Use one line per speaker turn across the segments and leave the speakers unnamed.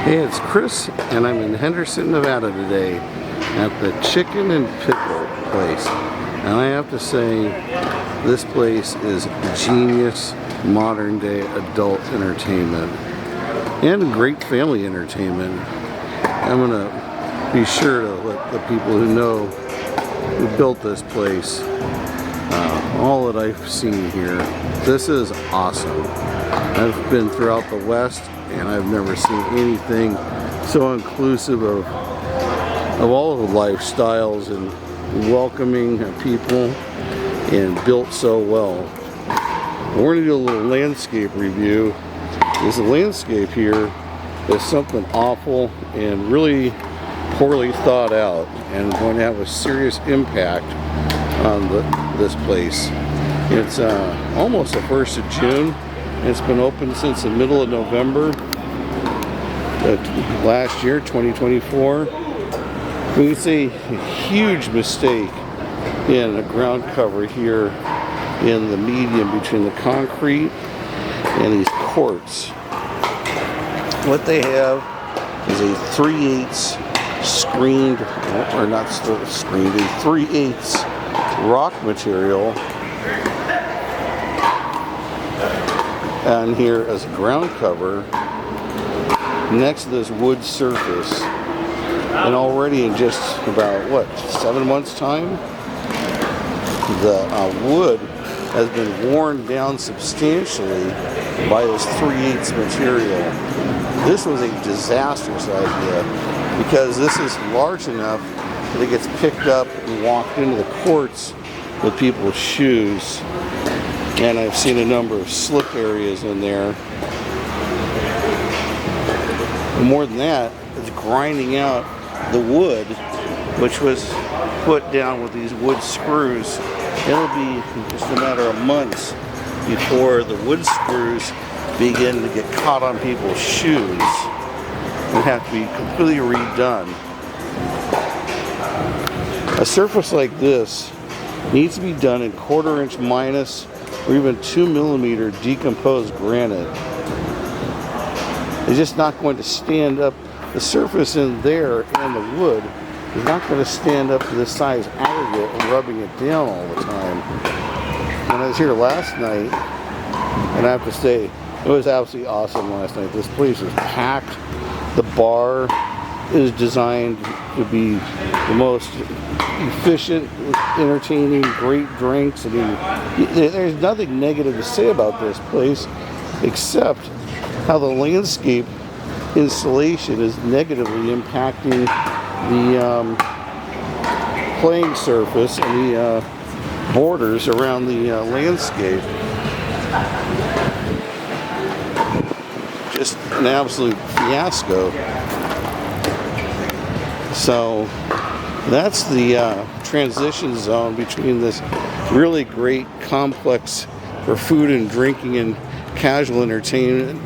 Hey, it's Chris, and I'm in Henderson, Nevada today at the Chicken and Pickle place. And I have to say, this place is genius modern day adult entertainment and great family entertainment. I'm gonna be sure to let the people who know who built this place, all that I've seen here. This is awesome. I've been throughout the West, and I've never seen anything so inclusive of all of the lifestyles and welcoming people and built so well. We're going to do a little landscape review. This landscape here is something awful and really poorly thought out and going to have a serious impact on this place. It's almost the 1st of June. It's been open since the middle of November last year, 2024. We can see a huge mistake in the ground cover here in the medium between the concrete and these courts. What they have is a 3/8 screened, or not screened, a 3/8 rock material on here as ground cover next to this wood surface. And already in just about, 7 months time, the wood has been worn down substantially by this 3/8 material. This was a disastrous idea because this is large enough that it gets picked up and walked into the courts with people's shoes. And I've seen a number of slip areas in there. And more than that, it's grinding out the wood, which was put down with these wood screws. It'll be just a matter of months before the wood screws begin to get caught on people's shoes and have to be completely redone. A surface like this needs to be done in 1/4 inch minus or even 2 millimeter decomposed granite. It's just not going to stand up. The surface in there and the wood is not going to stand up to this size aggregate and rubbing it down all the time. When I was here last night, and I have to say, it was absolutely awesome last night. This place was packed. The bar is designed to be the most efficient, entertaining, great drinks. I mean, there's nothing negative to say about this place except how the landscape installation is negatively impacting the playing surface and the borders around the landscape. Just an absolute fiasco. So that's the transition zone between this really great complex for food and drinking and casual entertainment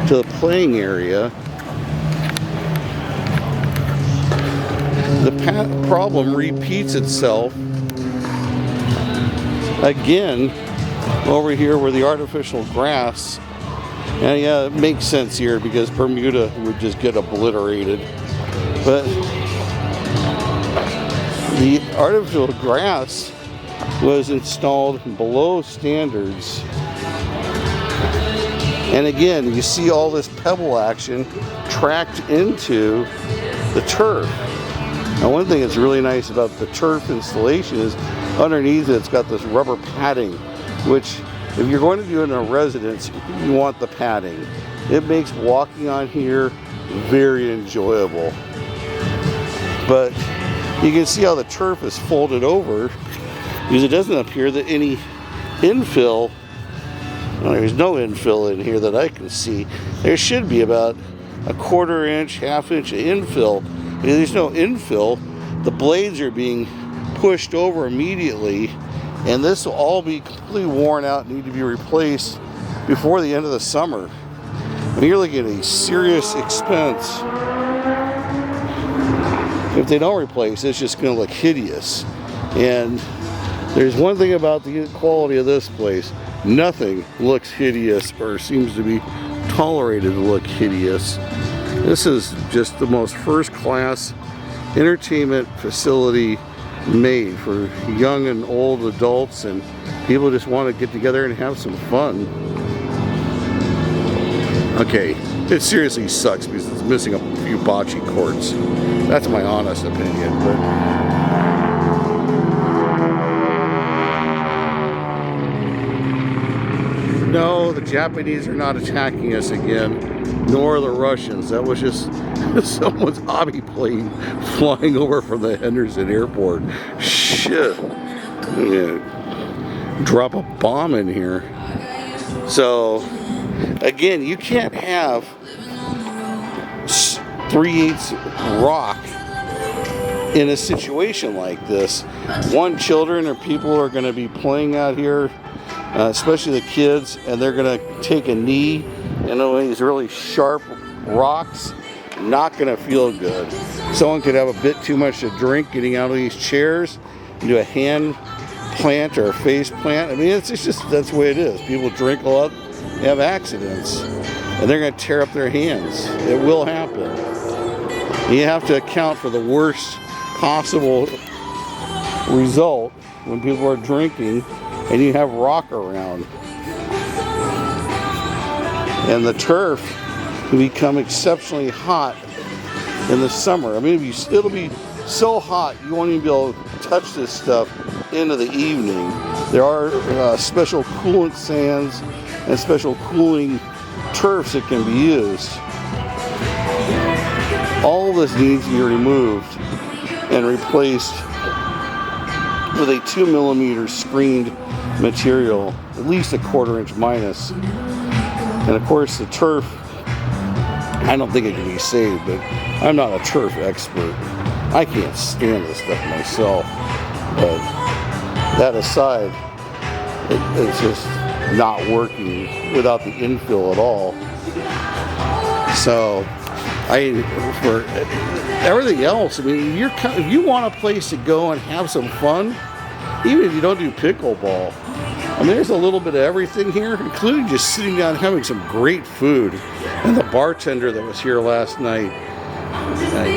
to the playing area. The problem repeats itself again over here where the artificial grass, and yeah, it makes sense here because Bermuda would just get obliterated. But the artificial grass was installed below standards. And again, you see all this pebble action tracked into the turf. Now, one thing that's really nice about the turf installation is underneath it, it's got this rubber padding, which if you're going to do it in a residence, you want the padding. It makes walking on here very enjoyable. But you can see how the turf is folded over because it doesn't appear that any infill. Well, there's no infill in here that I can see. There should be about a 1/4 inch, 1/2 inch of infill. There's no infill. The blades are being pushed over immediately, and this will all be completely worn out and need to be replaced before the end of the summer. I mean, you're looking at a serious expense. If they don't replace it, it's just going to look hideous. And there's one thing about the quality of this place. Nothing looks hideous or seems to be tolerated to look hideous. This is just the most first-class entertainment facility made for young and old adults, and people just want to get together and have some fun. Okay, it seriously sucks because it's missing a few bocce courts. That's my honest opinion. But no, the Japanese are not attacking us again, nor the Russians. That was just someone's hobby plane flying over from the Henderson airport. Shit. Yeah. Drop a bomb in here. So, again, you can't have 3/8 rock in a situation like this. One, children or people are going to be playing out here, especially the kids, and they're going to take a knee into these really sharp rocks. Not going to feel good. Someone could have a bit too much to drink getting out of these chairs, do a hand plant or a face plant. I mean, it's just, that's the way it is. People drink a lot, have accidents, and they're going to tear up their hands. It will happen. You have to account for the worst possible result when people are drinking and you have rock around. And the turf can become exceptionally hot in the summer. I mean, it'll be so hot you won't even be able to touch this stuff into the evening. There are special coolant sands and special cooling turfs that can be used. All of this needs to be removed and replaced with a 2mm screened material, at least a 1/4 inch minus. And of course the turf, I don't think it can be saved, but I'm not a turf expert. I can't stand this stuff myself. But that aside, it's just not working without the infill at all. So, for everything else, I mean, if you want a place to go and have some fun, even if you don't do pickleball, I mean, there's a little bit of everything here, including just sitting down and having some great food. And the bartender that was here last night,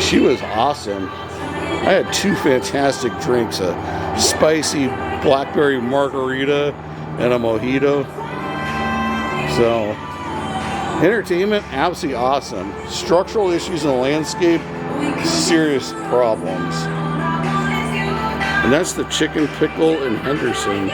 she was awesome. I had 2 fantastic drinks, a spicy blackberry margarita and a mojito. So, entertainment, absolutely awesome. Structural issues in the landscape, serious problems. And that's the Chicken Pickle in Henderson.